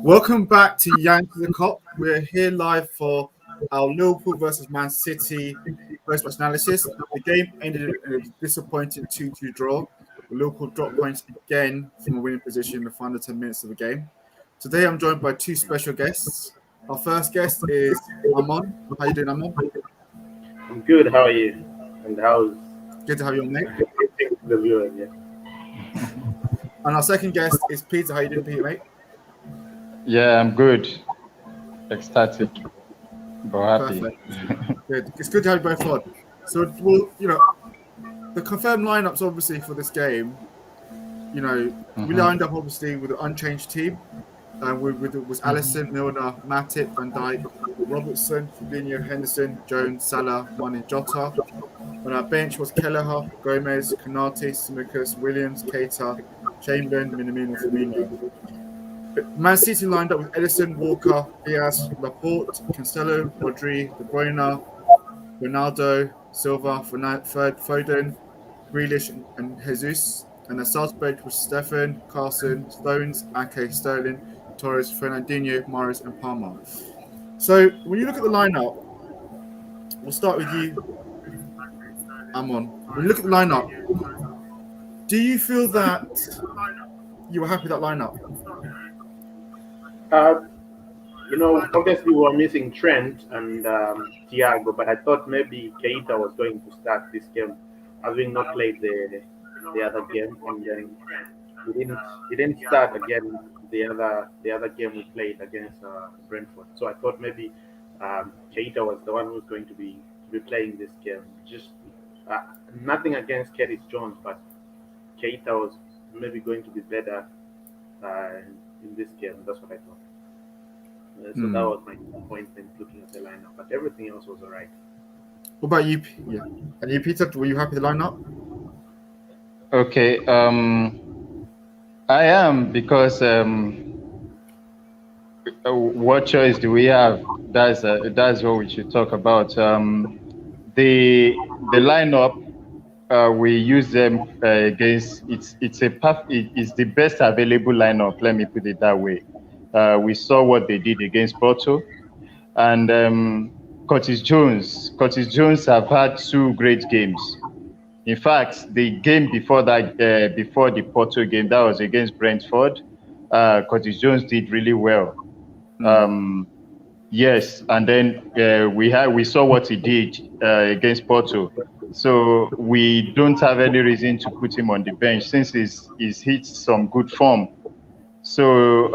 Welcome back to Yanks the Cop. We're here live for our Liverpool versus Man City post-match analysis. The game ended in a disappointing 2-2 draw. Liverpool dropped points again from a winning position in the final 10 minutes of the game. Today I'm joined by two special guests. Our first guest is Amon. How you doing, Amon? I'm good. How are you? And how's Good to have you on, mate. the viewers? Yeah. And our second guest is Peter. How you doing, Peter, mate? Yeah, I'm good. Ecstatic, but happy. Perfect. Good. It's good to have you both on. So, the confirmed lineups obviously for this game. We lined up obviously with an unchanged team. Was Alisson, Milner, Matip, Van Dijk, Robertson, Fabinho, Henderson, Jones, Salah, Mane, Jota. On our bench was Kelleher, Gomez, Konate, Tsimikas, Williams, Keita, Chamberlain, Minamino, Firmino. Man City lined up with Edison, Walker, Diaz, Laporte, Cancelo, Rodri, De Bruyne, Ronaldo, Silva, Foden, Grealish, and Jesus. And the South bench was Stefan, Carson, Stones, Ake, Sterling, Torres, Fernandinho, Morris, and Palmer. So when you look at the lineup, we'll start with you, Amon. When you look at the lineup, do you feel that you were happy with that lineup? Obviously we were missing Trent and Thiago, but I thought maybe Keita was going to start this game, having not played the other game, and then he didn't start again the other game we played against Brentford. So I thought maybe Keita was the one who's going to be playing this game. Just nothing against Curtis Jones, but Keita was maybe going to be better in this game. That's what I thought. So that was my disappointment looking at the lineup, but everything else was alright. What about you? Yeah, and you, Peter? Were you happy with the lineup? Okay, I am, because what choice do we have? That's what we should talk about. The lineup, we use them against. It's the best available lineup. Let me put it that way. We saw what they did against Porto, and Curtis Jones. Curtis Jones have had two great games. In fact, the game before that, before the Porto game, that was against Brentford, Curtis Jones did really well. Yes, and then we saw what he did against Porto. So we don't have any reason to put him on the bench since he's hit some good form. So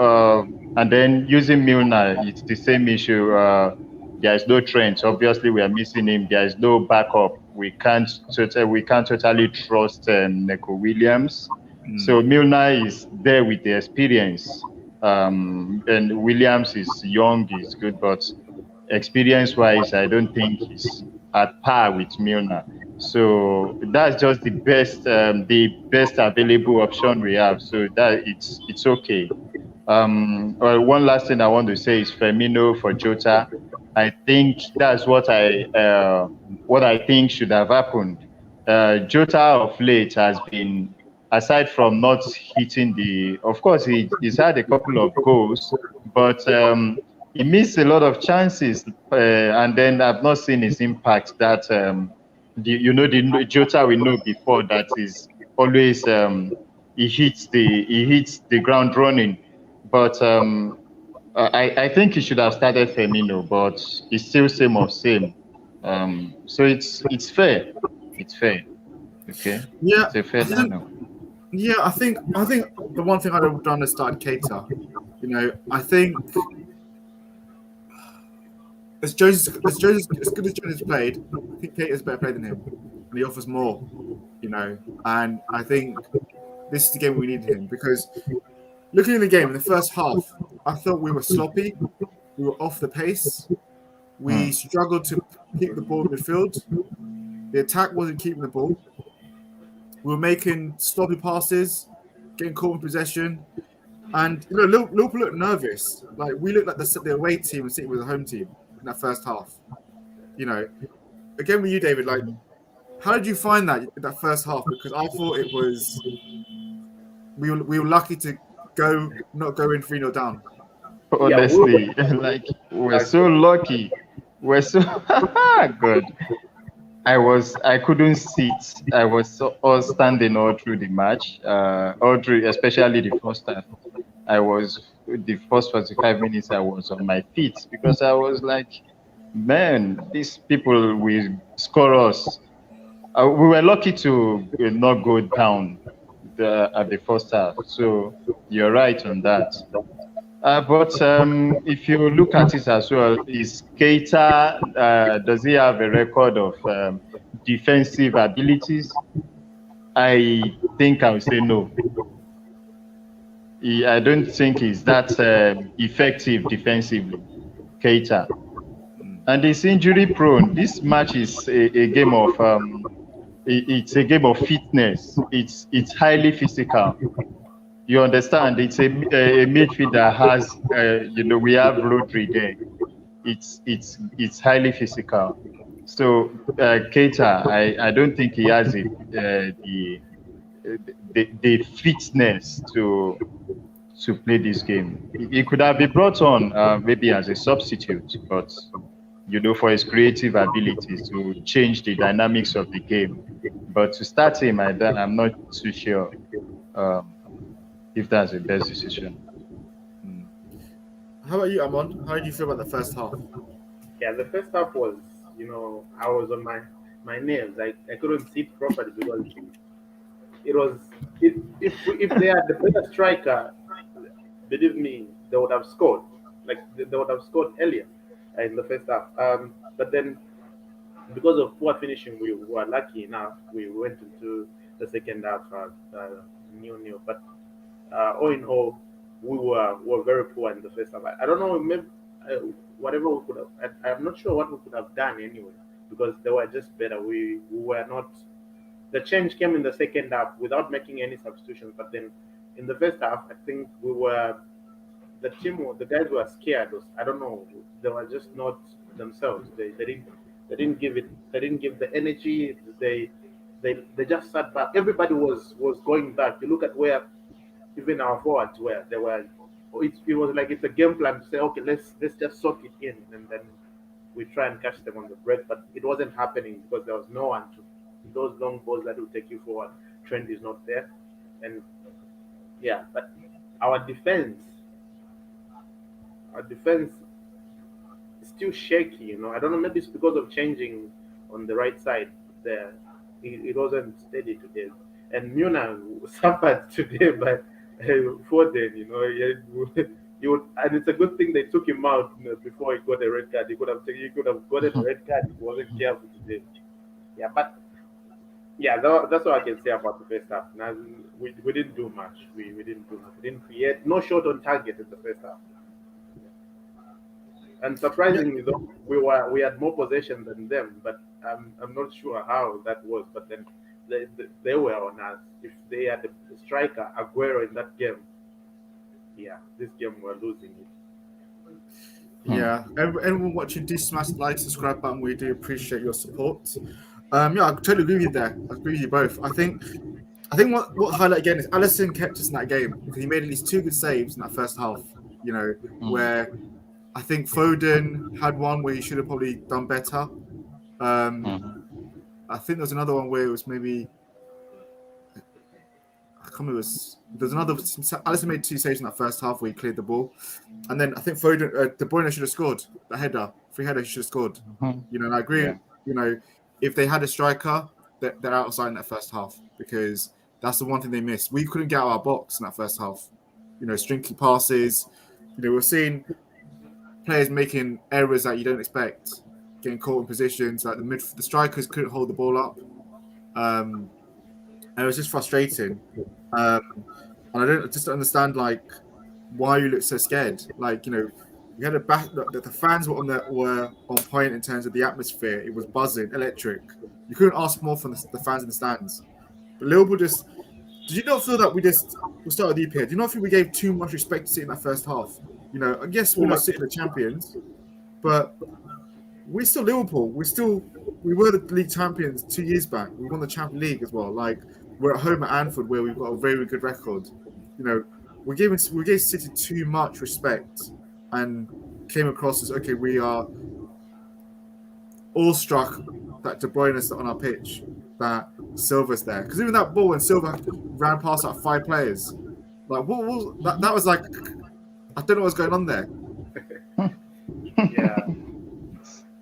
and then using Milner, it's the same issue. There is no Trent. Obviously, we are missing him. There is no backup. We can't totally trust Neco Williams. So Milner is there with the experience, and Williams is young, is good, but experience-wise, I don't think he's at par with Milner. So that's just the best available option we have. So that it's okay. Well, one last thing I want to say is Firmino for Jota. I think that's what I think should have happened. Jota of late has been, aside from not hitting of course he's had a couple of goals, but he missed a lot of chances, and then I've not seen his impact. That the Jota we know before, that is always he hits the ground running, but I think he should have started Firmino, but it's still same of same. So it's fair. It's fair. Okay. Yeah. It's a fair lineup. Yeah, I think the one thing I would have done is start Keita. I think as good as Jones has played, I think Keita's a better player than him, and he offers more. And I think this is the game we needed him, because looking at the game in the first half, I thought we were sloppy. We were off the pace. We struggled to keep the ball in midfield. The attack wasn't keeping the ball. We were making sloppy passes, getting caught in possession. And Liverpool looked nervous. Like, we looked like the away team and City was the home team in that first half. Again with you, David, like, how did you find that first half? Because I thought it was we were lucky to not go in 3-0 down. Yeah, we were, Honestly, like we're like, so lucky. We're so good. I couldn't sit. I was all standing all through the match, all through, especially the first half. I was the first 45 minutes. I was on my feet because I was like, man, these people will score us. We were lucky to not go down at the first half. So you're right on that. But if you look at it as well, is Keita, does he have a record of defensive abilities? I think I would say no. I don't think he's that effective defensively, Keita. And he's injury prone. This match is a game of it's a game of fitness. It's highly physical. You understand? It's a midfield that has we have Rodri there. It's highly physical. So Keita, I don't think he has the fitness to play this game. He could have been brought on maybe as a substitute, but for his creative abilities to change the dynamics of the game. But to start him, I'm not too sure um, if that's the best decision. How about you, Amon? How did you feel about the first half? yeah, the first half was, I was on my nails. I couldn't sit properly because it was if they had the better striker, believe me, they would have scored. Like they would have scored earlier in the first half. But then because of poor finishing, we were lucky enough. We went into the second half nil-nil. But all in all, we were very poor in the first half. I don't know, maybe whatever we could have. I'm not sure what we could have done anyway because they were just better. We were not. The change came in the second half without making any substitutions. But then in the first half, I think the guys were scared. I don't know. They were just not themselves. They didn't give it. They didn't give the energy. They just sat back. Everybody was going back. You look at where even our forwards were. They were. It was like it's a game plan to say, okay, let's just soak it in, and then we try and catch them on the break. But it wasn't happening because there was no one to those long balls that will take you forward. Trend is not there, and yeah. But our defense, our defense is still shaky. I don't know. Maybe it's because of changing on the right side there. It wasn't steady today, and Muna suffered today, but Foden, and it's a good thing they took him out before he got a red card. He could have gotten a red card if he wasn't careful today. Yeah, but yeah, that's what I can say about the first half. Now, we didn't do much. We didn't do much. We didn't create no shot on target in the first half. And Yeah, surprisingly, though, we had more possession than them. But I'm not sure how that was. But then they were on us. If they had a striker Aguero in that game, yeah, this game we're losing it. yeah. Everyone watching, do smash the like, subscribe button. We do appreciate your support. Yeah, I totally agree with you there. I agree with you both. I think what highlight again is Alisson kept us in that game because he made at least 2 good saves in that first half. Where I think Foden had one where he should have probably done better. I think there was another one where it was maybe I can't remember. There's another. Alisson made 2 saves in that first half where he cleared the ball, and then I think Foden, De Bruyne should have scored the header, free header. He should have scored. And I agree. Yeah. If they had a striker, they're outside in that first half because that's the one thing they missed. We couldn't get out of our box in that first half. Stringy passes. We're seeing players making errors that you don't expect, getting caught in positions like the strikers couldn't hold the ball up, and it was just frustrating. And I don't just understand why you look so scared. We had the fans were on point in terms of the atmosphere. It was buzzing, electric. You couldn't ask more from the fans in the stands. But Liverpool just. Did you not feel that we'll start with you, Pierre? Do you not think we gave too much respect to City in that first half? I guess we're not City the champions, but we're still Liverpool. We were the league champions 2 years back. We won the Champions League as well. We're at home at Anfield where we've got a very good record. We gave City too much respect. and came across as, okay, we are all struck that De Bruyne is on our pitch, that Silva's there. Because even that ball when Silva ran past like 5 players, like what was that was like, I don't know what's going on there. Yeah.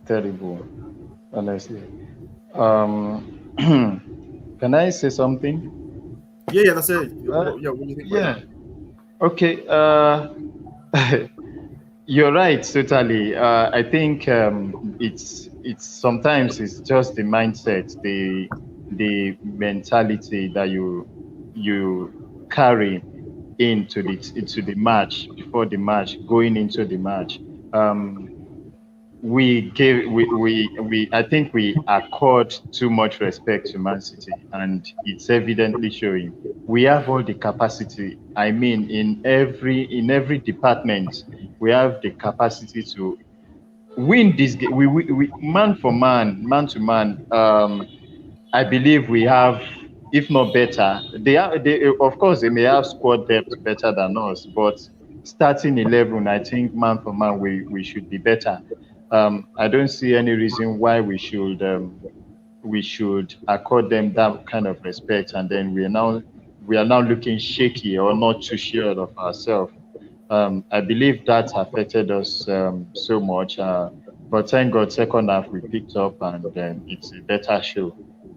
Terrible, honestly. Can I say something? Yeah, that's it. What do you think? Yeah. Okay. You're right, totally. I think it's sometimes it's just the mindset, the mentality that you carry into the match, before the match, going into the match. We I think we accord too much respect to Man City, and it's evidently showing. We have all the capacity. I mean, in every department, we have the capacity to win this game. We man for man to man. I believe we have, if not better. They of course they may have squad depth better than us, but starting 11, I think man for man we should be better. I don't see any reason why we should accord them that kind of respect, and then we are now looking shaky or not too sure of ourselves. I believe that affected us so much. But thank God, second half we picked up, and it's a better show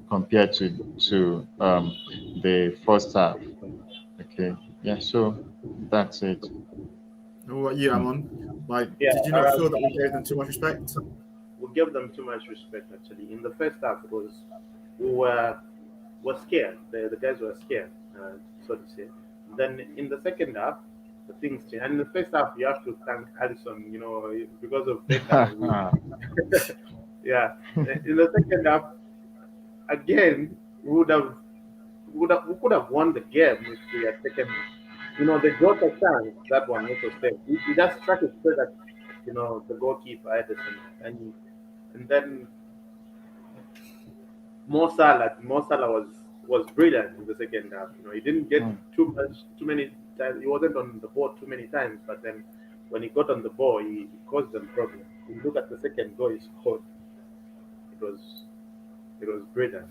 compared to the first half. Okay, yeah. So that's it. What about you, Amon? Like, Yeah. did you not feel that we gave them too much respect? We gave them too much respect actually. In the first half, it was we were scared. The guys were scared, so to say. Then in the second half, the things changed. And in the first half, you have to thank Allison, because of Beckham. Yeah. In the second half, again, we could have won the game if we had taken. The Jota chance, that one also saved. He just struck it straight at, the goalkeeper Edison, and then Mo Salah was brilliant in the second half. He didn't get too many times. He wasn't on the ball too many times, but then when he got on the ball, he caused them problems. You look at the second goal he scored. It was it was brilliant.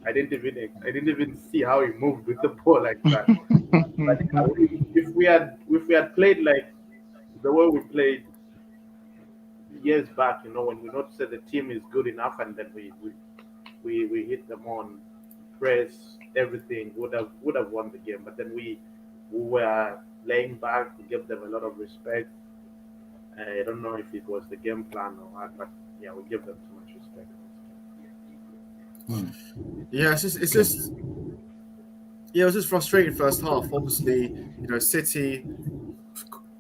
I didn't even see how he moved with the ball like that. But if we had played like the way we played years back, when we noticed that the team is good enough, and then we hit them on press, everything would have won the game. But then we were laying back. We gave them a lot of respect. I don't know if it was the game plan or what, but yeah, we gave them too much respect. Yeah, it was just frustrating first half. Obviously, City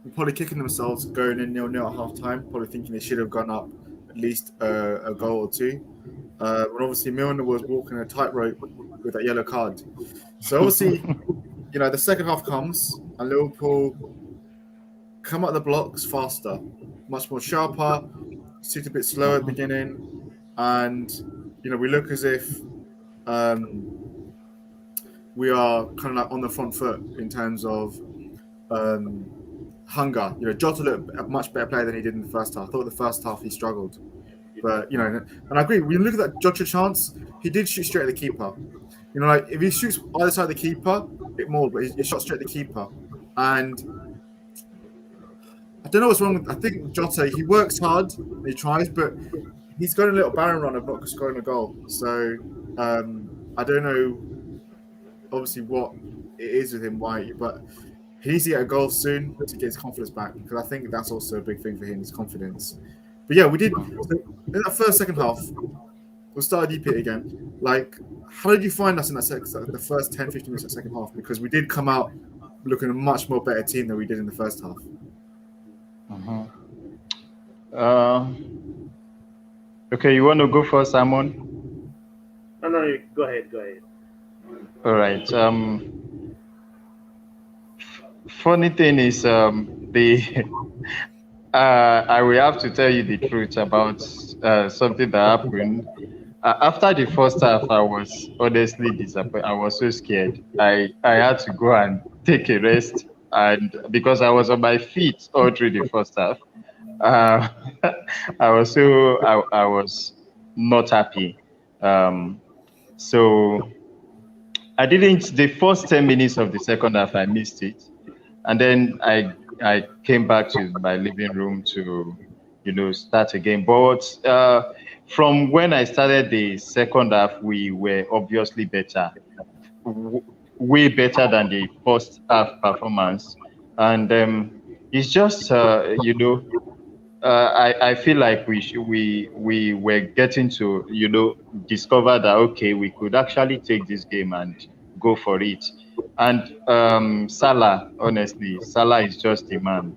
were probably kicking themselves going in 0-0 at half time, probably thinking they should have gone up at least a goal or two. When obviously Milner was walking a tightrope with that yellow card. So obviously, the second half comes and Liverpool come out the blocks faster, much more sharper, City a bit slower at the beginning, and we look as if we are kind of like on the front foot in terms of hunger. Jota looked a much better player than he did in the first half. I thought the first half he struggled, but and I agree. When you look at that Jota chance, he did shoot straight at the keeper. Like if he shoots either side of the keeper, a bit more, but he shot straight at the keeper, and I don't know what's wrong with. I think Jota, he works hard, and he tries, but he's got a little barren run of not scoring a goal. So I don't know, obviously, what it is with him, why, but he needs to get a goal soon to get his confidence back, because I think that's also a big thing for him, his confidence. But yeah, we did. So in that second half, we'll start at DP again. Like, how did you find us in the first 10, 15 minutes of the second half? Because we did come out looking a much more better team than we did in the first half. Okay, you want to go first, Simon? No, go ahead. All right. Funny thing is, I will have to tell you the truth about something that happened. After the first half, I was honestly disappointed. I was so scared. I had to go and take a rest and because I was on my feet all through the first half, uh, I was not happy. Um, so I didn't. The first 10 minutes of the second half, I missed it, and then I came back to my living room to, start again. But from when I started the second half, we were obviously better, w- way better than the first half performance, and it's just I feel like we were getting to discover that okay, we could actually take this game and go for it. And Salah, honestly, Salah is just a man.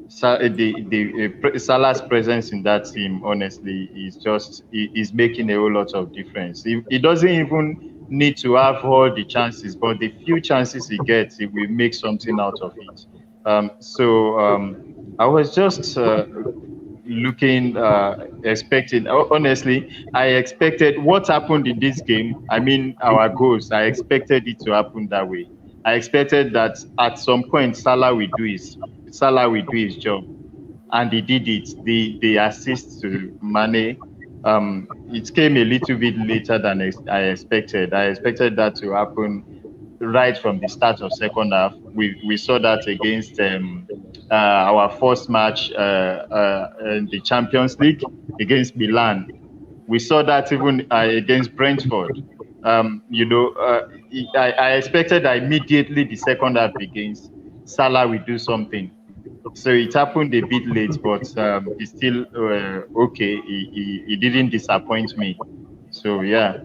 Salah's presence in that team, honestly, is making a whole lot of difference. He doesn't even need to have all the chances, but the few chances he gets, he will make something out of it. I was just looking, expecting. Honestly, I expected what happened in this game. I mean, our goals. I expected it to happen that way. I expected that at some point Salah will do his job, and he did it. The assist to Mane. It came a little bit later than I expected. I expected that to happen right from the start of second half. We saw that against our first match in the Champions League against Milan. We saw that even against Brentford. I expected that immediately the second half begins, Salah will do something. So it happened a bit late, but he's still okay. He didn't disappoint me. So yeah,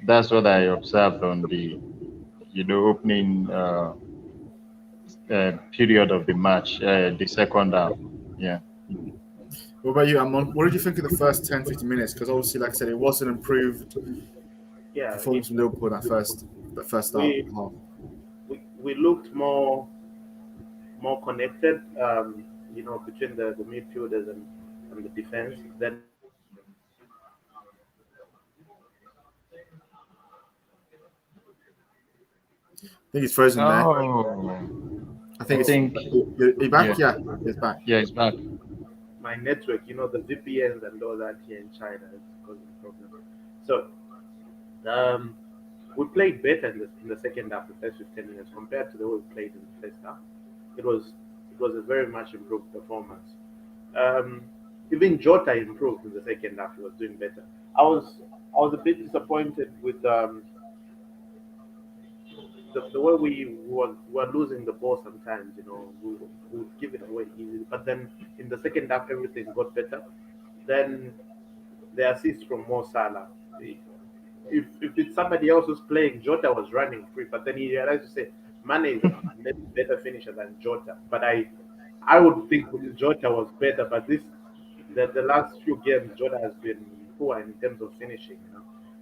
that's what I observed on the opening period of the match, the second half. Yeah. What about you, Amon? What did you think of the first 10, 15 minutes? Because obviously, like I said, it was an improved Yeah, performance from Liverpool that first start we half. we looked more connected, between the midfielders and the defense. Then I think he's frozen there. Oh, I I think it's. think You yeah, back? Yeah, he's back. yeah, it's back. my network, the VPNs and all that here in China is causing problems. So um, we played better in the second half, the first 15 minutes compared to the way we played in the first half. It was a very much improved performance. Um, Even Jota improved in the second half. He was doing better. I was a bit disappointed with the way we were losing the ball sometimes. We would give it away easily, but then in the second half everything got better. Then the assist from Mo Salah. If it's somebody else who's playing, Jota was running free, but then he realized to say Mane is a maybe better finisher than Jota. But I would think Jota was better, but the last few games Jota has been poor in terms of finishing.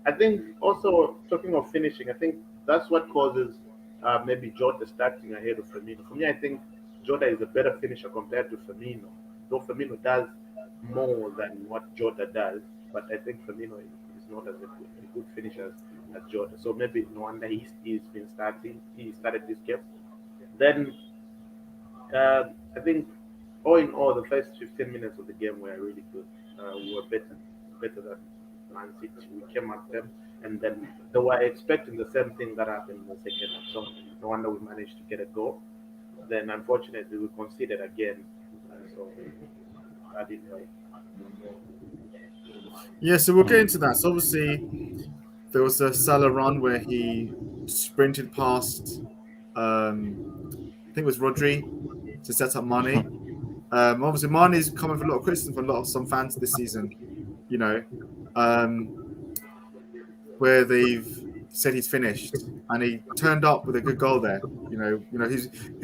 I think also talking of finishing, I think that's what causes maybe Jota starting ahead of Firmino. For me, I think Jota is a better finisher compared to Firmino. Though Firmino does more than what Jota does, but I think Firmino is not as a good finisher as Jota. So maybe no wonder he's been starting. He started this game. Then I think all in all, the first 15 minutes of the game were really good. We were better than Man City. We came at them, and then they were expecting the same thing that happened in the second half. So no wonder we managed to get a goal. Then unfortunately we conceded again. So that didn't help. Yeah, so we'll get into that. So obviously, there was a Salah run where he sprinted past, I think it was Rodri, to set up Mane. Obviously, Mane's coming for a lot of criticism from some fans this season. You know, um, where they've said he's finished, and he turned up with a good goal there. He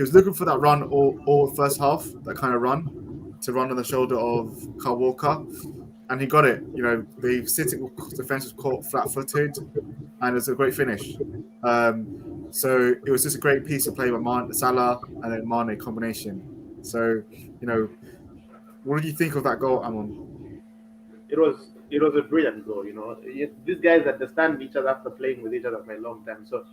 was looking for that run all first half, that kind of run to run on the shoulder of Kyle Walker, and he got it. The City defense was caught flat-footed, and it was a great finish. So it was just a great piece of play by Salah and then Mane combination. So, what did you think of that goal, Amon? It was a brilliant goal. These guys understand each other after playing with each other for a long time. So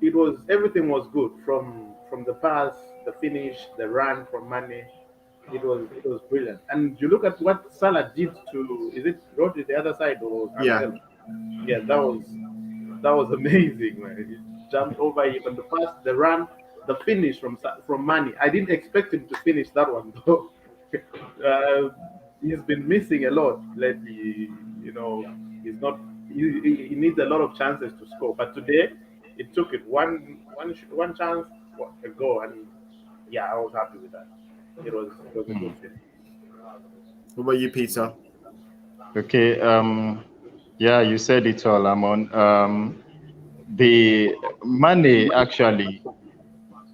it was everything was good from the pass, the finish, the run from Mane. It was brilliant. And you look at what Salah did to, is it Rodri the other side or Yeah. Cancelo? Yeah, that was amazing, man. He jumped over him and the pass, the run, the finish from Mane. I didn't expect him to finish that one though. uh, he's been missing a lot lately. You know, he's not. He needs a lot of chances to score. But today, it took it one chance, a goal, and yeah, I was happy with that. It was a good finish. What about you, Peter? Okay. Yeah, you said it all, Amon. The money actually,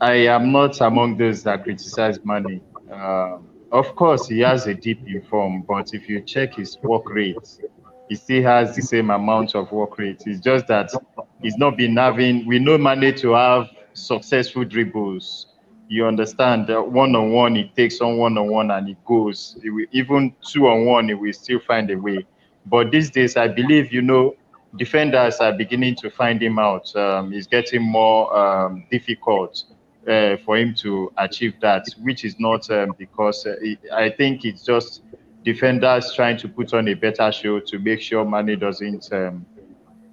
I am not among those that criticize money. Of course, he has a dip in form, but if you check his work rate, he still has the same amount of work rate. It's just that he's not been having. We know Mane to have successful dribbles. You understand? One on one, he takes on one and it goes. Even two on one, he will still find a way. But these days, I believe, defenders are beginning to find him out. It's getting more difficult for him to achieve that, which is not because I think it's just defenders trying to put on a better show to make sure Mane doesn't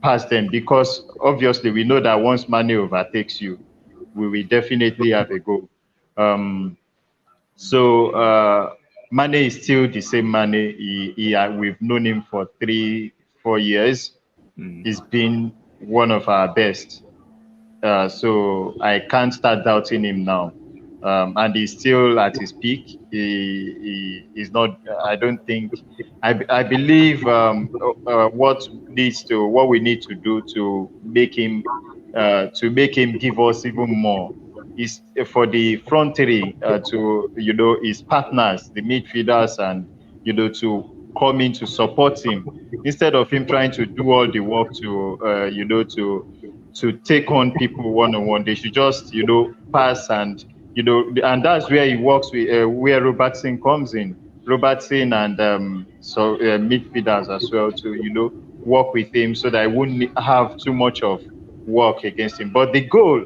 pass them. Because obviously we know that once Mane overtakes you, we will definitely have a goal. Um, so Mane is still the same Mane. We've known him for 3-4 years. He's been one of our best. So I can't start doubting him now. And he's still at his peak. He is not. I don't think. I believe what we need to do to make him give us even more is for the front three to his partners, the midfielders, and to come in to support him instead of him trying to do all the work to take on people one on one. They should just pass and and that's where he works with where Robertson comes in. Robertson and midfielders as well to work with him so that I wouldn't have too much of work against him. But the goal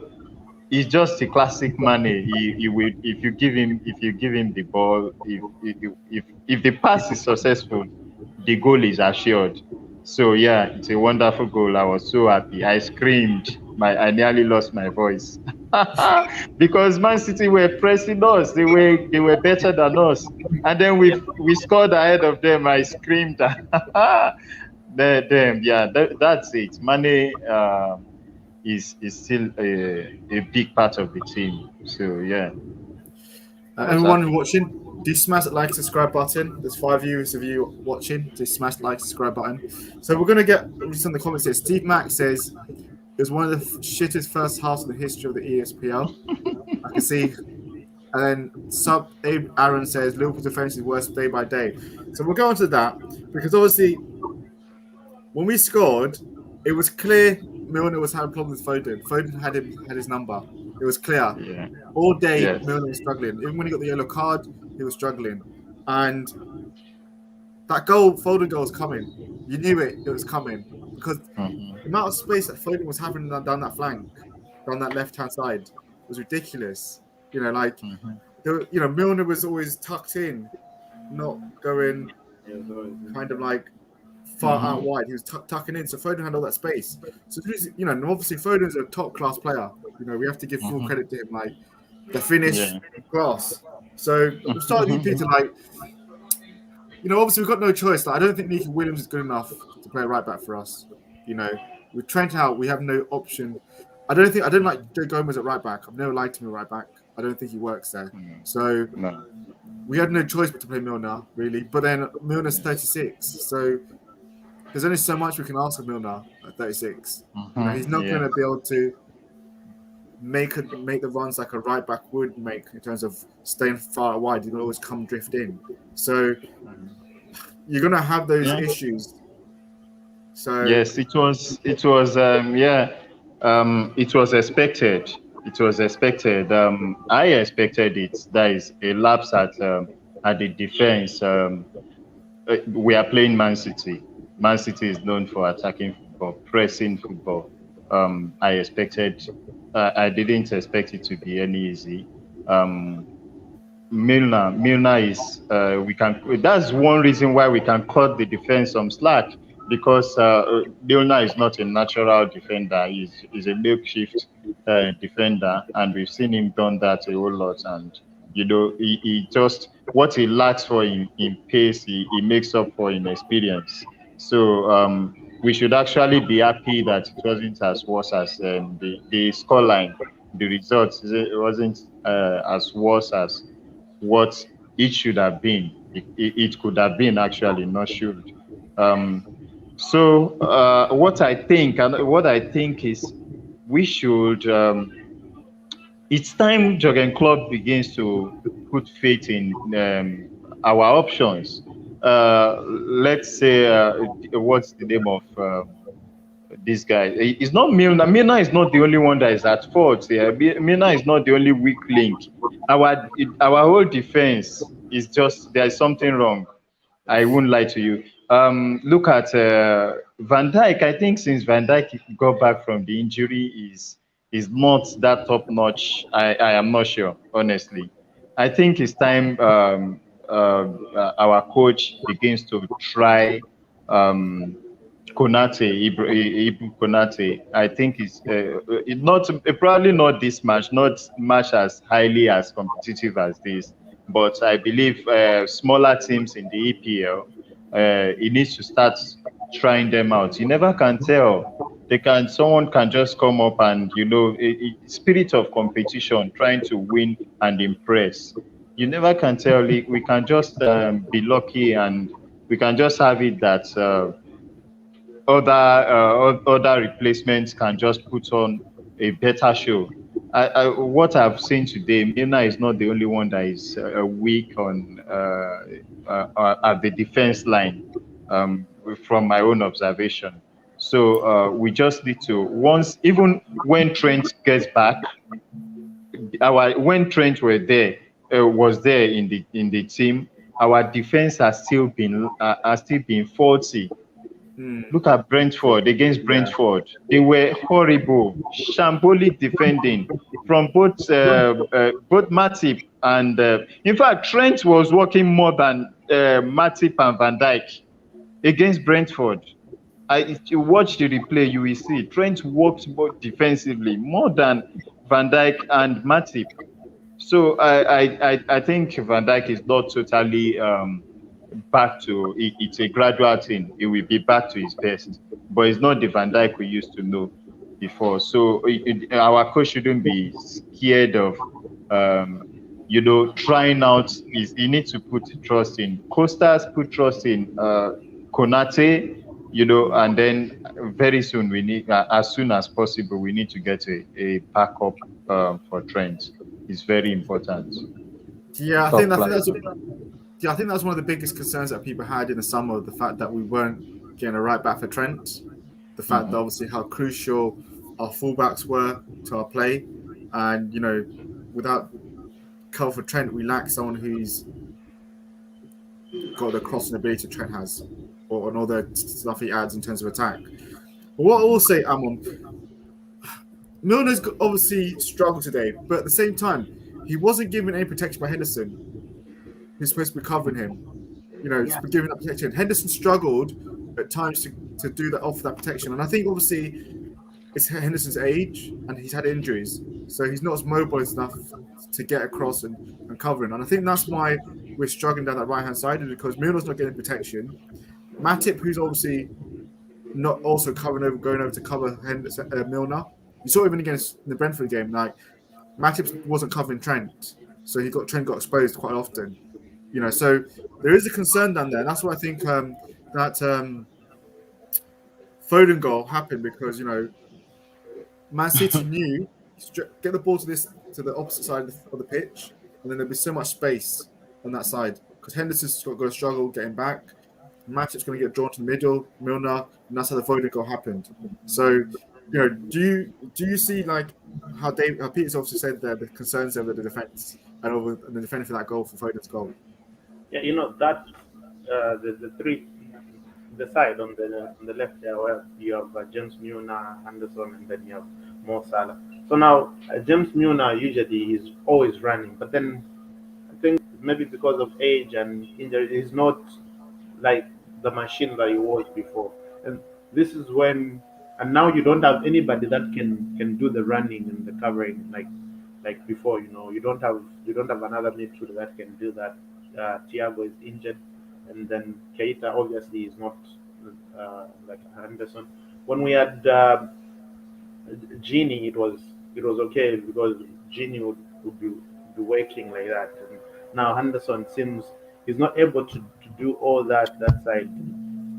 is just a classic Mane. He will if you give him the ball, if the pass is successful, the goal is assured. So yeah, it's a wonderful goal. I was so happy. I screamed. I nearly lost my voice because Man City were pressing us. They were better than us, and then we scored ahead of them. I screamed. Them, yeah, that's it. Mane is still a big part of the team. So yeah. Everyone watching, do smash that like subscribe button. There's 5 viewers of you watching. Do smash the like subscribe button. So we're gonna get just in the comments here. Steve Mack says it was one of the shittest first halves in the history of the ESPL. I can see. And then sub Abe Aaron says Liverpool defense is worse day by day. So we'll go on to that because obviously when we scored, it was clear Milner was having problems with Foden. Foden had his number. It was clear. Yeah. All day, Yes. Milner was struggling. Even when he got the yellow card, he was struggling. And that Foden goal was coming. You knew it was coming because the amount of space that Foden was having down that flank, down that left-hand side, was ridiculous. Milner was always tucked in, not going kind of like far out wide. He was tucking in, so Foden had all that space. So and obviously Foden's a top-class player. We have to give full credit to him. Like the finish, class. So we'll start with you, Peter. Obviously we've got no choice. I don't think Nico Williams is good enough to play right back for us. With Trent out, we have no option. I don't like Joe Gomez at right back. I've never liked him at right back. I don't think he works there. So we had no choice but to play Milner, really. But then Milner's 36, so there's only so much we can ask of Milner at 36. He's not going to be able to make the runs like a right back would make in terms of staying far wide. He's going to always come drift in. So you're going to have those issues. So yes, it was it was expected. It was expected. I expected it. That is a lapse at the defense. We are playing Man City. Man City is known for attacking football, pressing football. I expected. I didn't expect it to be any easy. Um, Milner is we can. That's one reason why we can cut the defense some slack because Milner is not a natural defender. He's a makeshift defender, and we've seen him done that a whole lot. And he just what he lacks for in pace, he makes up for in experience. So we should actually be happy that it wasn't as worse as the scoreline. The results it wasn't as worse as what it should have been. It could have been actually, not should. Um, so what I think is we should. It's time Jurgen Klopp begins to put faith in our options. Let's say what's the name of this guy? It's not Milner. Milner is not the only one that is at fault here. Milner is not the only weak link. Our whole defense is just there's something wrong. I won't lie to you. Look at Van Dijk. I think since Van Dijk got back from the injury, is not that top notch. I am not sure, honestly. I think it's time our coach begins to try Konate, Ibu Konate. I think it's not probably not this match, not much as highly as competitive as this, but I believe smaller teams in the EPL, it needs to start trying them out. You never can tell. Someone can just come up and spirit of competition, trying to win and impress. You never can tell. We can just be lucky and we can just have it that. Other replacements can just put on a better show. What I've seen today, Milner is not the only one that is weak on at the defense line, from my own observation. So we just need to even when Trent gets back, when Trent was there in the team, our defense has still been faulty. Look at Brentford against Brentford. They were horrible, shambolic defending from both Matip and in fact Trent was working more than Matip and Van Dijk against Brentford. If you watch the replay, you will see Trent worked more defensively more than Van Dijk and Matip. So I think Van Dijk is not totally back to it's a gradual thing. It will be back to his best, but it's not the Van Dijk we used to know before. So our coach shouldn't be scared of trying out. He needs to put trust in Costas, put trust in Konate, and then very soon we need as soon as possible we need to get a backup for Trent. It's very important. Yeah, I think that's one of the biggest concerns that people had in the summer, the fact that we weren't getting a right back for Trent, the fact that obviously how crucial our fullbacks were to our play, and without cover for Trent, we lack someone who's got the crossing ability Trent has, or and all the stuff he adds in terms of attack. But what I will say, Amon, Milner's obviously struggled today, but at the same time, he wasn't given any protection by Henderson, who's supposed to be covering him. Giving that protection. Henderson struggled at times to do that, offer that protection. And I think obviously it's Henderson's age and he's had injuries. So he's not as mobile enough to get across and covering. And I think that's why we're struggling down that right-hand side, because Milner's not getting protection. Matip, who's obviously not also going over to cover Milner. You saw even against the Brentford game, like Matip wasn't covering Trent. So Trent got exposed quite often. So there is a concern down there. And that's why I think that Foden goal happened, because Man City knew get the ball to the opposite side of the pitch, and then there'll be so much space on that side, because Henderson's going to struggle getting back. Matip's going to get drawn to the middle, Milner, and that's how the Foden goal happened. So, do you see like how Peter's obviously said there, the concerns over the defense and over the defending for that goal, for Foden's goal? Yeah, that the the side on the left there, where you have James Milner, Henderson, and then you have Mo Salah. So now James Milner usually is always running, but then I think maybe because of age and injury, he's not like the machine that he was before. And this is when, and now you don't have anybody that can do the running and the covering like before. You don't have another midfielder that can do that. Thiago is injured, and then Keita obviously is not like Henderson. When we had Genie, it was okay because Genie would be working like that. And now Henderson seems he's not able to do all that side.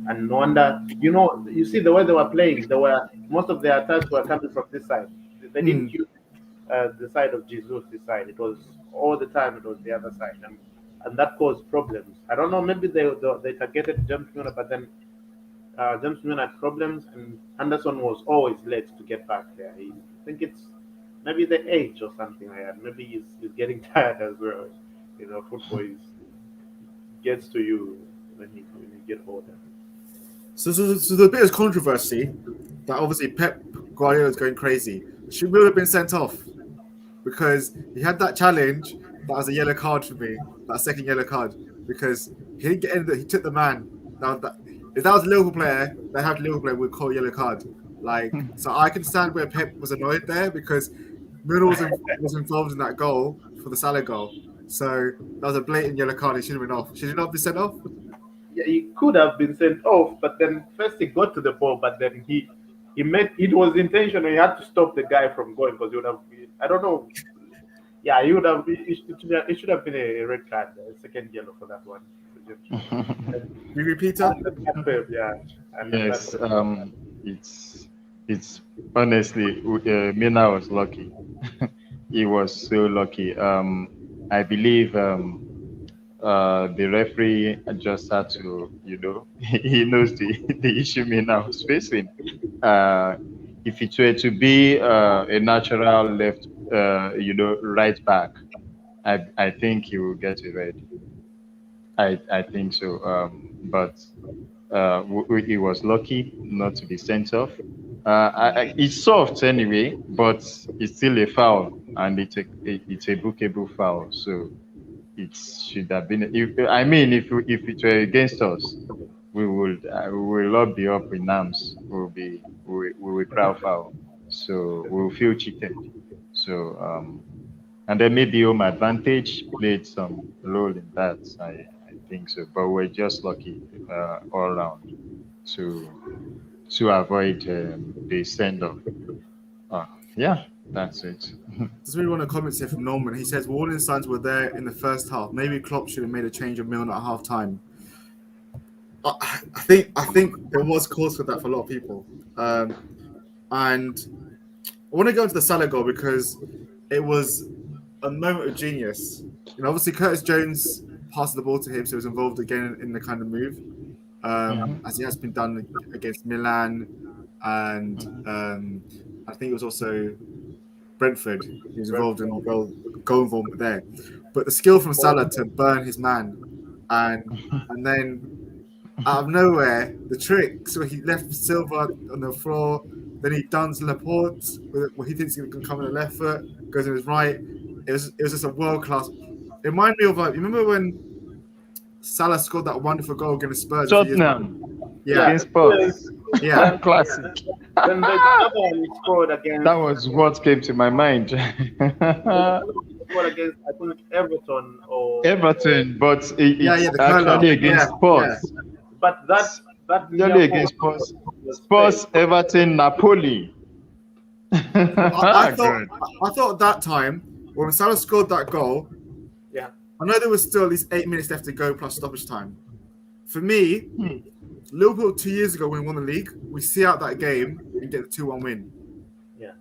And no wonder, you see the way they were playing. They were most of their attacks were coming from this side. They didn't use the side of Jesus this side. It was all the time. It was the other side, and that caused problems. I don't know. Maybe they targeted James Milner, but then James Milner had problems, and Anderson was always late to get back there. I think it's maybe the age or something like that. Maybe he's getting tired as well. Football gets to you when you get older. So the bit of controversy that obviously Pep Guardiola is going crazy. Should Milner have been sent off because he had that challenge that was a yellow card for me, that second yellow card, because he didn't get in. He took the man. If that was a Liverpool player, they have Liverpool player would call yellow card. So I can stand where Pep was annoyed there because Milner was involved in that goal for the Salah goal. So that was a blatant yellow card. He should have been off. Should he not be sent off? Yeah, he could have been sent off, but then first he got to the ball, but then he made it was intentional. He had to stop the guy from going because he would have. I don't know. Yeah, he would have. It should have been a red card, a second yellow for that one. You repeat that? Yeah. Yes, it's honestly, Mina was lucky. He was so lucky. I believe the referee just had to, he knows the issue Mina was facing. If it were to be a natural left, right back, I think he will get a red. I think so. But he was lucky not to be sent off. It's soft anyway, but it's still a foul, and it's a bookable foul. So it should have been. If it were against us, we will not be up in arms. We will crowd foul. So we'll feel cheated. So and then maybe home advantage played some role in that. I think so, but we're just lucky all around to avoid the send off. Yeah, that's it. Just really want to comment here from Norman. He says warning signs were there in the first half. Maybe Klopp should have made a change of Milner at half time. I think there was cause for that for a lot of people, and I want to go into the Salah goal because it was a moment of genius. Obviously Curtis Jones passed the ball to him, so he was involved again in the kind of move, as he has been done against Milan, and I think it was also Brentford. He was involved in goal involvement there. But the skill from Salah to burn his man, and then out of nowhere, the trick. So he left Silva on the floor. Then he duns Laporte where he thinks he can come on the left foot, goes on his right. It was just a world class. It reminded me of you remember when Salah scored that wonderful goal against Spurs? Tottenham. Yeah. Against Spurs. Yeah. Classic. Then the other one he scored against. That was what came to my mind. Scored against I think Everton or Everton, but it's the actually against Spurs. Yeah. But that Actually against Spurs. Spurs, Everton, Napoli. I thought at that time when Salah scored that goal, yeah, I know there was still at least 8 minutes left to go plus stoppage time. For me, Liverpool 2 years ago when we won the league, we see out that game and get the 2-1 win. Yeah.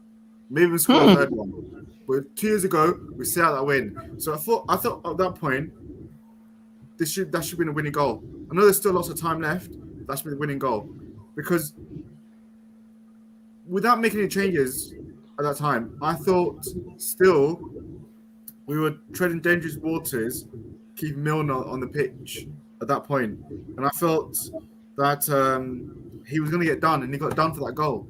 Maybe we score a third one. But 2 years ago, we see out that win. So I thought at that point, that should have been a winning goal. I know there's still lots of time left. That should be the winning goal. Because without making any changes at that time, I thought still we were treading dangerous waters, keeping Milner on the pitch at that point. And I felt that he was going to get done, and he got done for that goal.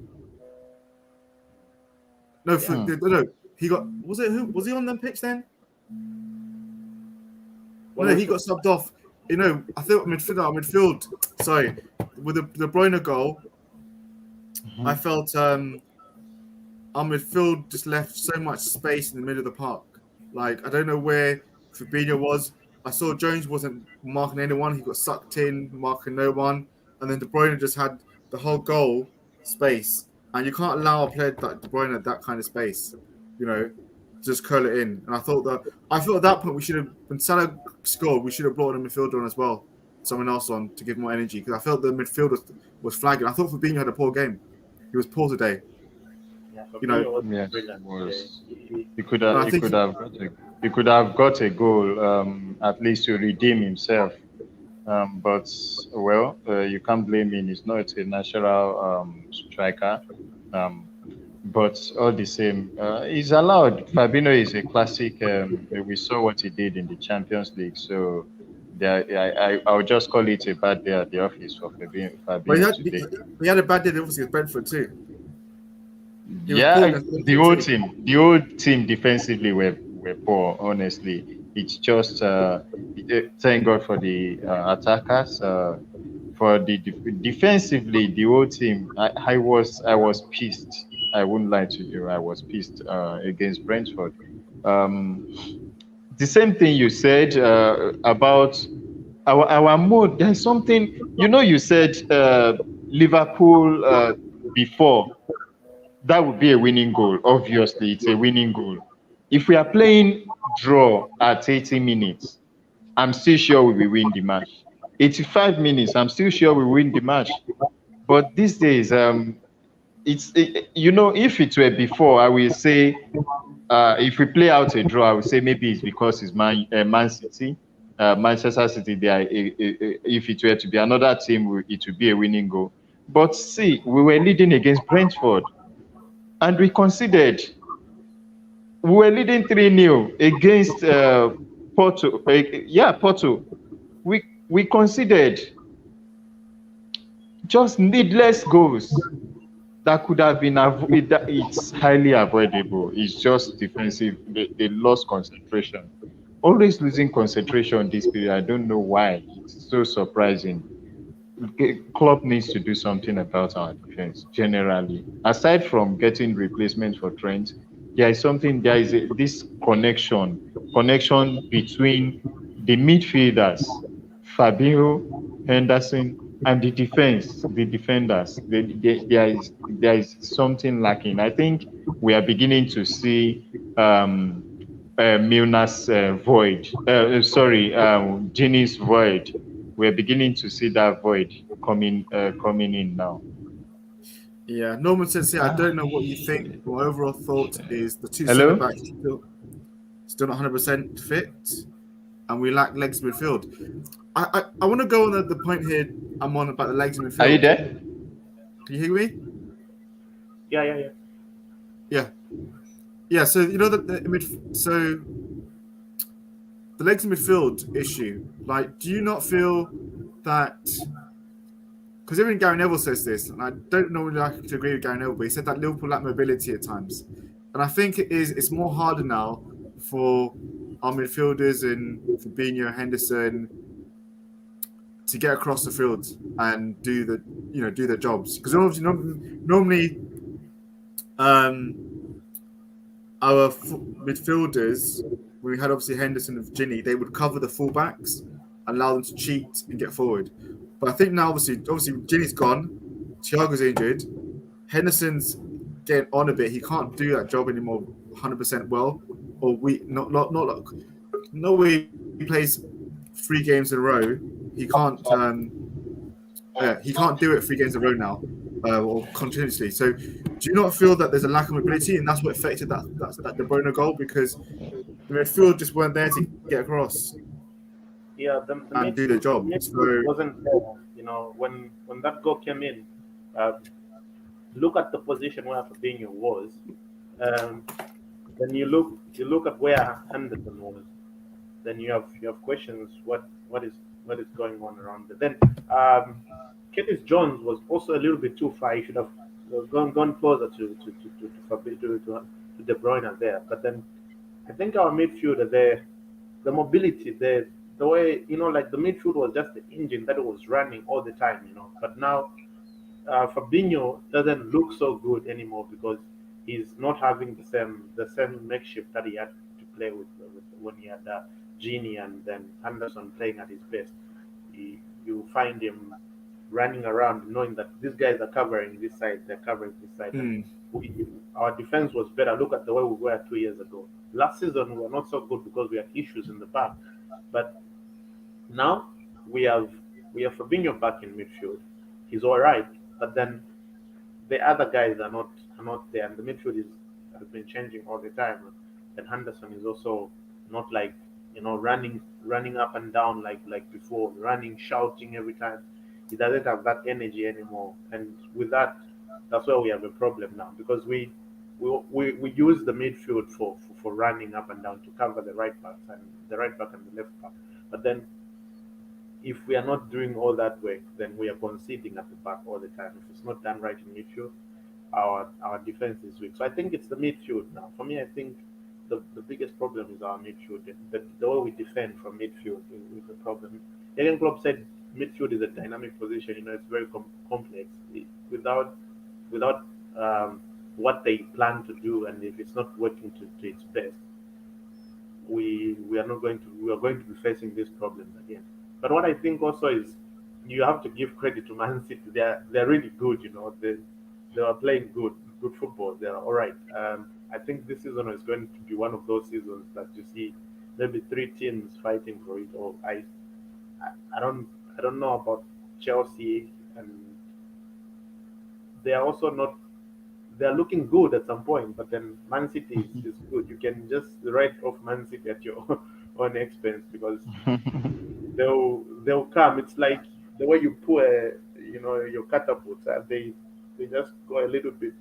No, no, he got. Was it who? Was he on the pitch then? No, he got subbed off. You know, I thought midfield. Sorry, with the De Bruyne goal, I felt our midfield just left so much space in the middle of the park. Like, I don't know where Fabinho was. I saw Jones wasn't marking anyone. He got sucked in, marking no one. And then De Bruyne just had the whole goal space. And you can't allow a player like De Bruyne that kind of space, you know, just curl it in. And I thought at that point we should have, when Salah scored, we should have brought a midfielder on as well, someone else on to give more energy. Because I felt the midfield was flagging. I thought Fabinho had a poor game. He was poor today. Yeah, You know, yes, was. He could have got a goal at least to redeem himself. But well, you can't blame him. He's not a natural striker. But all the same, he's allowed. Fabinho is a classic. We saw what he did in the Champions League. So I would just call it a bad day at the office for Fabinho today. He had a bad day, obviously, with Brentford too. Yeah, the whole team defensively were poor. Honestly, it's just thank God for the attackers. For the defensively, the whole team, I was pissed. I wouldn't lie to you. I was pissed against Brentford. The same thing you said about our mood. There's something, you said Liverpool before. That would be a winning goal. Obviously, it's a winning goal. If we are playing draw at 80 minutes, I'm still sure we will win the match. 85 minutes, I'm still sure we will win the match. But these days, if it were before, I will say, if we play out a draw, I would say maybe it's because it's Man City, Manchester City. If it were to be another team, it would be a winning goal. But see, we were leading against Brentford, and we conceded. We were leading 3-0 against Porto. Porto. We conceded just needless goals that could have been avoided. It's highly avoidable. It's just defensive. They lost concentration. Always losing concentration this period. I don't know why. It's so surprising. Club needs to do something about our defense generally. Aside from getting replacement for Trent, there is this connection between the midfielders, Fabinho, Henderson, and the defenders. There is something lacking. I think we are beginning to see Milner's void. Gini's void. We're beginning to see that void coming in now. Yeah, Norman says here, I don't know what you think. My overall thought is the two centre backs still not 100% fit, and we lack legs midfield. I want to go on the point here I'm on about the legs midfield. Are you there? Can you hear me? Yeah. So the legs midfield issue. Like, do you not feel that? Because even Gary Neville says this, and I don't normally like to agree with Gary Neville, but he said that Liverpool lack mobility at times, and I think it's more harder now for our midfielders and Fabinho, Henderson to get across the field and do their jobs. Because normally our midfielders, when we had obviously Henderson and Gini, they would cover the fullbacks, allow them to cheat and get forward. But I think now, obviously, Gini's gone, Thiago's injured, Henderson's getting on a bit. He can't do that job anymore 100% well, or no way he plays 3 games in a row. He can't. He can't do it 3 games in a row now, or continuously. So, do you not feel that there's a lack of mobility, and that's what affected that De Bruyne goal, because the midfield just weren't there to get across? Yeah, and do the job. So, wasn't there, when that goal came in. Look at the position where Fabinho was. Then you look at where Henderson was. Then you have questions. What what is what is going on around there. Then Curtis Jones was also a little bit too far. He should have gone closer to De Bruyne there. But then I think our midfielder there, the mobility there, the way like the midfield was just the engine that was running all the time. But now Fabinho doesn't look so good anymore because he's not having the same makeshift that he had to play with when he had Genie and then Anderson playing at his best. You find him running around knowing that these guys are covering this side, they're covering this side, and Mm. our defense was better. Look at the way we were 2 years ago. Last season we were not so good because we had issues in the back, but now we have we have Fabinho back in midfield. He's all right, but then the other guys are not there, and the midfield has been changing all the time. And Henderson is also not like running up and down like before, running, shouting every time. He doesn't have that energy anymore, and with that, that's why we have a problem now because we use the midfield for running up and down to cover the right back and the left back, but then if we are not doing all that work, then we are conceding at the back all the time. If it's not done right in midfield, our defense is weak. So I think it's the midfield now. For me, I think the biggest problem is our midfield. The way we defend from midfield is the problem. Jurgen Klopp said midfield is a dynamic position. It's very complex. Without what they plan to do, and if it's not working to its best, we are going to be facing these problems again. But what I think also is you have to give credit to Man City. They're really good. They are playing good football. They're all right. I think this season is going to be one of those seasons that you see maybe three teams fighting for it. Or I don't know about Chelsea, and they are also not. They are looking good at some point, but then Man City is good. You can just write off Man City at your own expense because they'll come. It's like the way you pour your catapults. They just go a little bit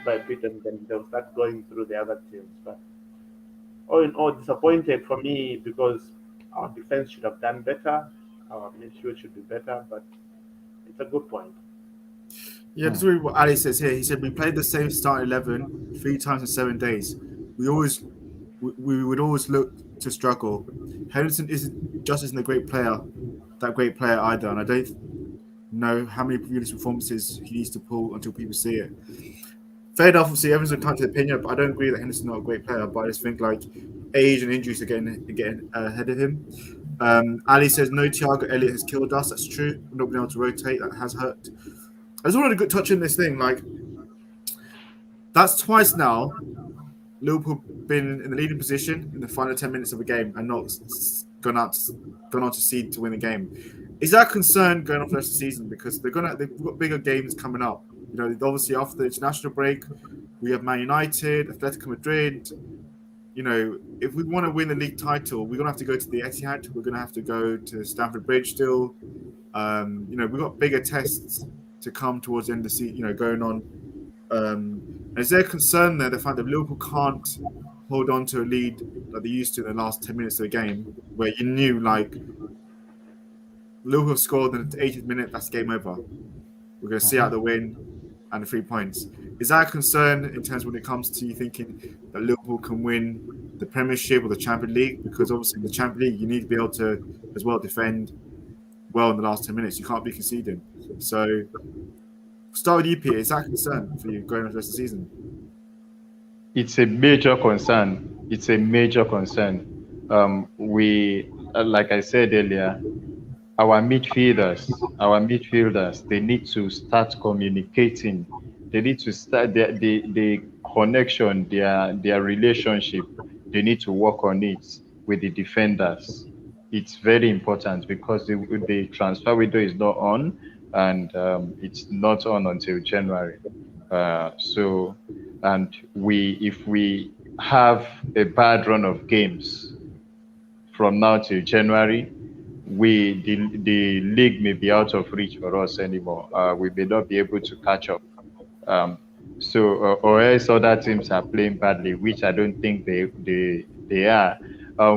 by bit, and then they'll start going through the other teams. But all in all, disappointed for me because our defense should have done better. Our midfield should be better, but it's a good point. Yeah, just read what Ali says here. He said we played the same starting 11 3 times in 7 days. We would always look to struggle. Henderson isn't just isn't that great player either, and I don't know how many previous performances he needs to pull until people see it. Fair enough, obviously, everyone's entitled to opinion, but I don't agree that Henderson's not a great player. But I just think like age and injuries are getting ahead of him. Ali says no, Thiago Elliott has killed us. That's true. We're not being able to rotate. That has hurt. I just wanted to touch on this thing. Like that's twice now Liverpool been in the leading position in the final 10 minutes of a game and not gone on to seed to win the game. Is that a concern going on for the rest of the season because they've got bigger games coming up? Obviously after the international break, we have Man United, Atletico Madrid. If we want to win the league title, we're gonna have to go to the Etihad. We're gonna have to go to Stamford Bridge still. We've got bigger tests to come towards the end of the season. Going on. Is there a concern there the fact that Liverpool can't hold on to a lead that they used to in the last 10 minutes of the game, where you knew like Liverpool scored in the 80th minute, that's game over. We're going to see out the win and the 3 points. Is that a concern in terms when it comes to you thinking that Liverpool can win the Premiership or the Champions League? Because obviously in the Champions League, you need to be able to as well defend well in the last 10 minutes. You can't be conceding. So, start with you, Peter. Is that a concern for you going into the rest of the season? It's a major concern. It's a major concern. We, like I said earlier, our midfielders, they need to start communicating. They need to start the connection, their relationship. They need to work on it with the defenders. It's very important because the transfer window is not on, and it's not on until January. And if we have a bad run of games from now till January, the league may be out of reach for us anymore. We may not be able to catch up. Or else other teams are playing badly, which I don't think they are.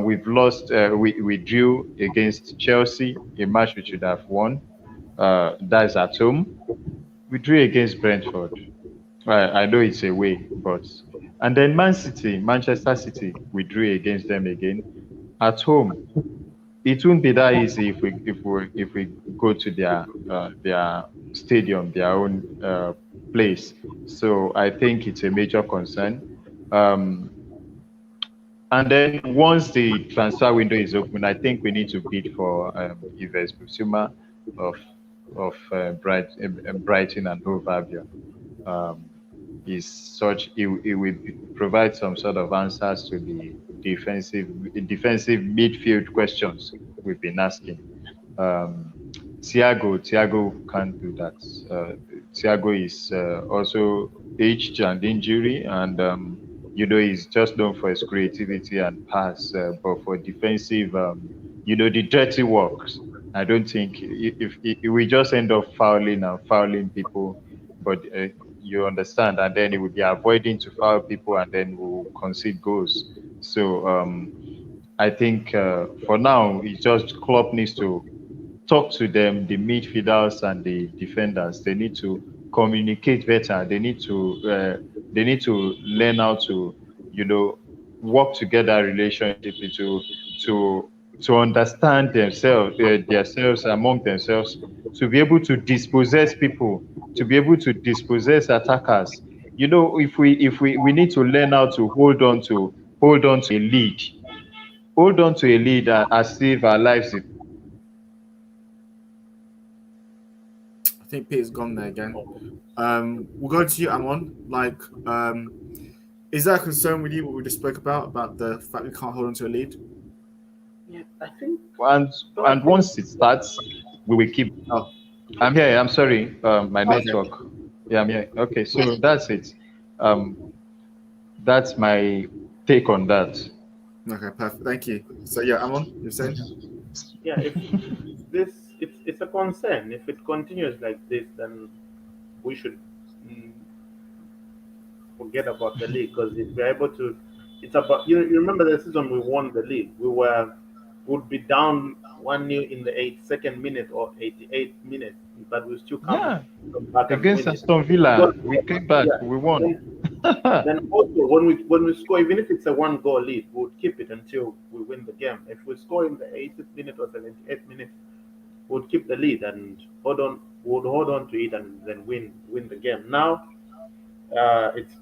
We've lost. We drew against Chelsea, a match we should have won. That's at home. We drew against Brentford. I know it's away, but and then Man City, Manchester City, we drew against them again at home. It won't be that easy if we go to their stadium, their own place. So I think it's a major concern. Um, and then once the transfer window is open, I think we need to bid for Yves Bissouma of Brighton and Hove Albion. Um, is such it will provide some sort of answers to the defensive midfield questions we've been asking. Um, Thiago can't do that. Thiago is also aged and injury, and he's just known for his creativity and pass, but for defensive, the dirty works. I don't think if we just end up fouling and fouling people, but you understand, and then it would be avoiding to foul people, and then we'll concede goals. So I think for now, it's just Klopp needs to talk to them, the midfielders and the defenders. They need to communicate better. They need to learn how to, you know, work together relationship to to understand themselves among themselves, to be able to dispossess people, to be able to dispossess attackers. If we need to learn how to hold on to a lead, hold on to a lead as if our lives is. I think Peter's gone there again. We'll go to you, Amon. Is that a concern with you, what we just spoke about the fact we can't hold on to a lead? Yeah, I think. And once it starts, we will keep. Oh, I'm here. I'm sorry. My okay. network. Yeah, I'm here. Okay, so that's it. That's my take on that. Okay, perfect. Thank you. So yeah, Amon, you're saying? Yeah, if this it's a concern. If it continues like this, then we should forget about the league, because if we're able to, it's about you remember the season we won the league. Would be down 1-0 in the 82nd minute or 88th minute, but we still Yeah, come back and against win it. Aston Villa, we came back. Yeah. We won. Then also when we score, even if it's a one goal lead, we would keep it until we win the game. If we score in the 80th minute or 78th minute, we would keep the lead and hold on to it and then win the game. Now it's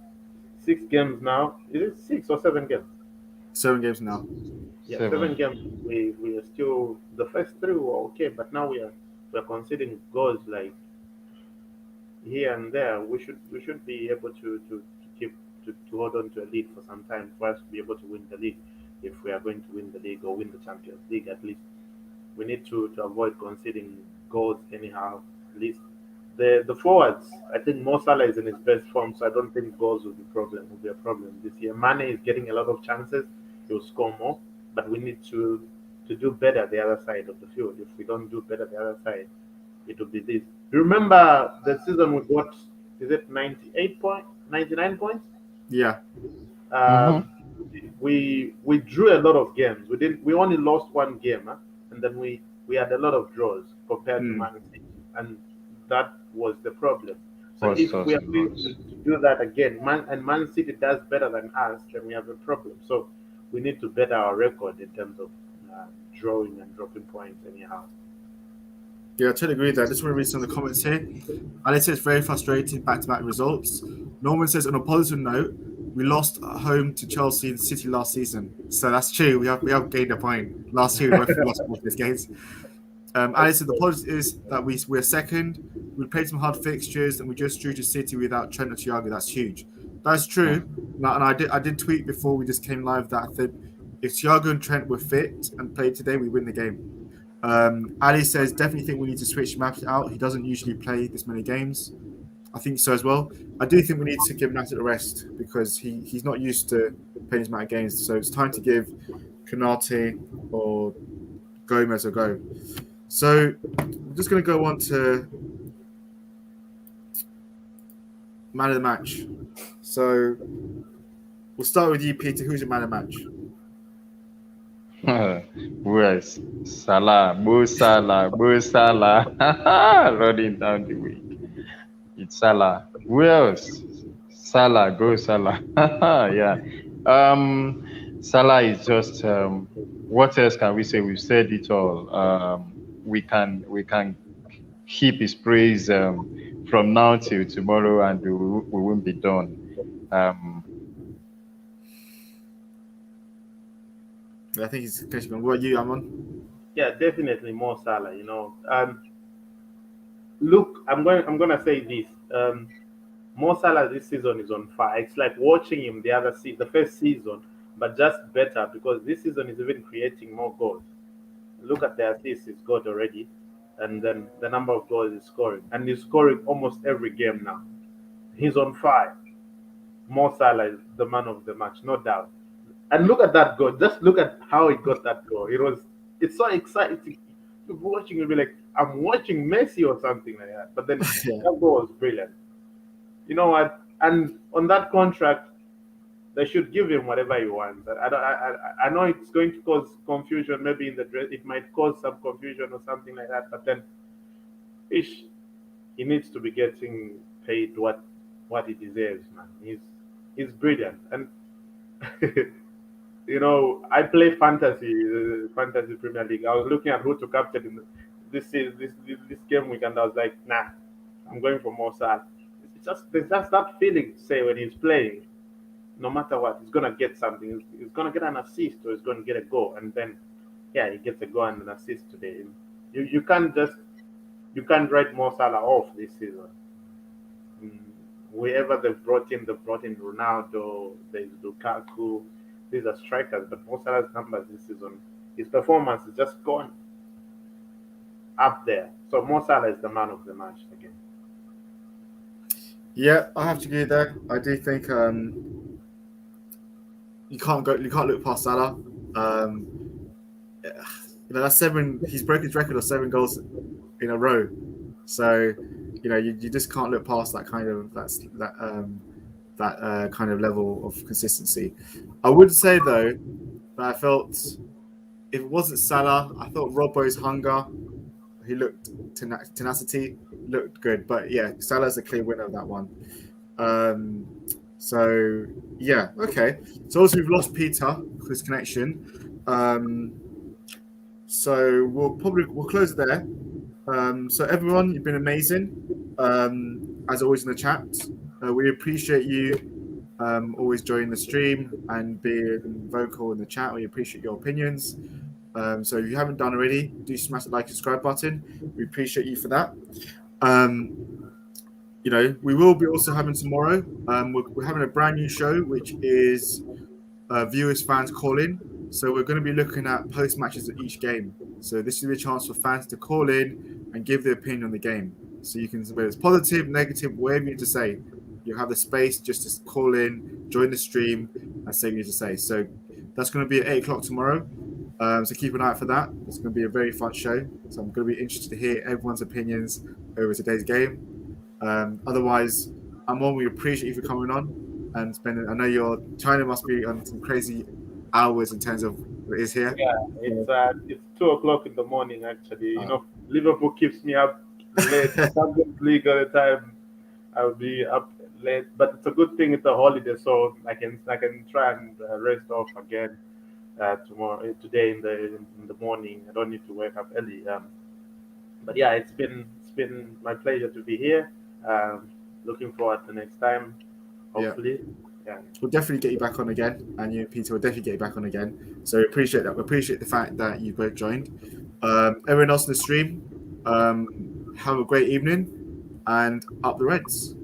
6 games now. Is it 6 or 7 games? 7 games now. Yeah, 7. 7 games. We are still, the first 3 were okay, but now we are conceding goals like here and there. We should be able to keep to hold on to a lead for some time for us to be able to win the league. If we are going to win the league or win the Champions League, at least we need to avoid conceding goals anyhow. At least the forwards, I think Mo Salah is in his best form, so I don't think goals will be a problem this year. Mane is getting a lot of chances; he'll score more, but we need to do better the other side of the field. If we don't do better the other side, it will be this. Remember the season we got, is it 99 points? Yeah. Um, we drew a lot of games. We only lost one game, and then we had a lot of draws compared to Man City, and that was the problem. So Was if we are us going to do that again, Man City does better than us, then we have a problem. So we need to better our record in terms of drawing and dropping points anyhow. Yeah, I totally agree with that. I just want to read some of the comments here. Alex says very frustrating back-to-back results. Norman says on a positive note, we lost at home to Chelsea and City last season. So that's true. We have gained a point. Last year we both lost both these games. Alex said the positive is that we're second. We played some hard fixtures and we just drew to City without Trent or Thiago. That's huge. That's true. And I did tweet before we just came live that I think if Thiago and Trent were fit and played today, we win the game. Ali says, definitely think we need to switch Matip out. He doesn't usually play this many games. I think so as well. I do think we need to give Matip a rest because he's not used to playing this amount of games. So it's time to give Konate or Gomez a go. So I'm just going to go on to man of the match. So we'll start with you, Peter. Who's your man of the match? Who else? Salah, Mo Salah, Mo Salah, running down the wing. It's Salah. Who else? Salah, go Salah. Yeah. Salah is just what else can we say? We've said it all. We can heap his praise from now till tomorrow, and we won't be done. Um, I think he's catching on. What about you, Amon? Yeah, definitely more Salah. Look, I'm gonna say this. Mo Salah this season is on fire. It's like watching him the first season, but just better because this season is even creating more goals. Look at the assists he's got already, and then the number of goals he's scoring, and he's scoring almost every game now. He's on fire. Mo Salah is the man of the match, no doubt. And look at that goal. Just look at how he got that goal. It's so exciting. You're watching, you'll be like, I'm watching Messi or something like that. But then Yeah. that goal was brilliant. You know what? And on that contract, they should give him whatever he wants. I know it's going to cause confusion. Maybe in the dress, it might cause some confusion or something like that. But then, ish, he needs to be getting paid what he deserves, man. He's brilliant. And I play fantasy Premier League. I was looking at who to captain in this game week, and I was like, nah, I'm going for Mo Salah. There's just that feeling, say, when he's playing, no matter what, he's gonna get something. He's gonna get an assist or he's gonna get a goal, and then yeah, he gets a goal and an assist today. You can't write Mo Salah off this season. Mm, Whoever they've brought in Ronaldo, there's Lukaku. These are strikers, but Mo Salah's numbers this season, his performance is just gone up there. So Mo Salah is the man of the match again. Yeah, I have to agree there. I do think you can't look past Salah. That's seven. He's broken his record of 7 goals in a row. So you just can't look past that kind of kind of level of consistency. I would say though that I felt if it wasn't Salah, I thought Robbo's hunger, he looked tenacity looked good, but yeah, Salah's a clear winner of that one. So yeah, okay. So also we've lost Peter for his connection. So we'll close it there. So everyone, you've been amazing. As always in the chat, we appreciate you always joining the stream and being vocal in the chat. We appreciate your opinions. So if you haven't done already, do smash the like and subscribe button. We appreciate you for that. We will be also having tomorrow. We're having a brand new show, which is viewers, fans call in. So we're going to be looking at post matches of each game. So this will be a chance for fans to call in and give their opinion on the game. So you can, whether it's positive, negative, whatever you need to say, you have the space just to call in, join the stream, and say what you need to say. So that's going to be at 8 o'clock tomorrow. So keep an eye out for that. It's going to be a very fun show. So I'm going to be interested to hear everyone's opinions over today's game. Otherwise, Amon, we appreciate you for coming on and spending. I know China must be on some crazy hours in terms of what it is here. Yeah, it's 2 o'clock in the morning actually. Liverpool keeps me up late. Champions League all the time. I'll be up late, but it's a good thing it's a holiday, so I can try and rest off again today in the morning. I don't need to wake up early. But yeah, it's been my pleasure to be here. Looking forward to next time. Hopefully. Yeah. We'll definitely get you back on again, and you, Peter, will definitely get you back on again. So we appreciate that. We appreciate the fact that you both joined. Everyone else in the stream, have a great evening, and up the Reds.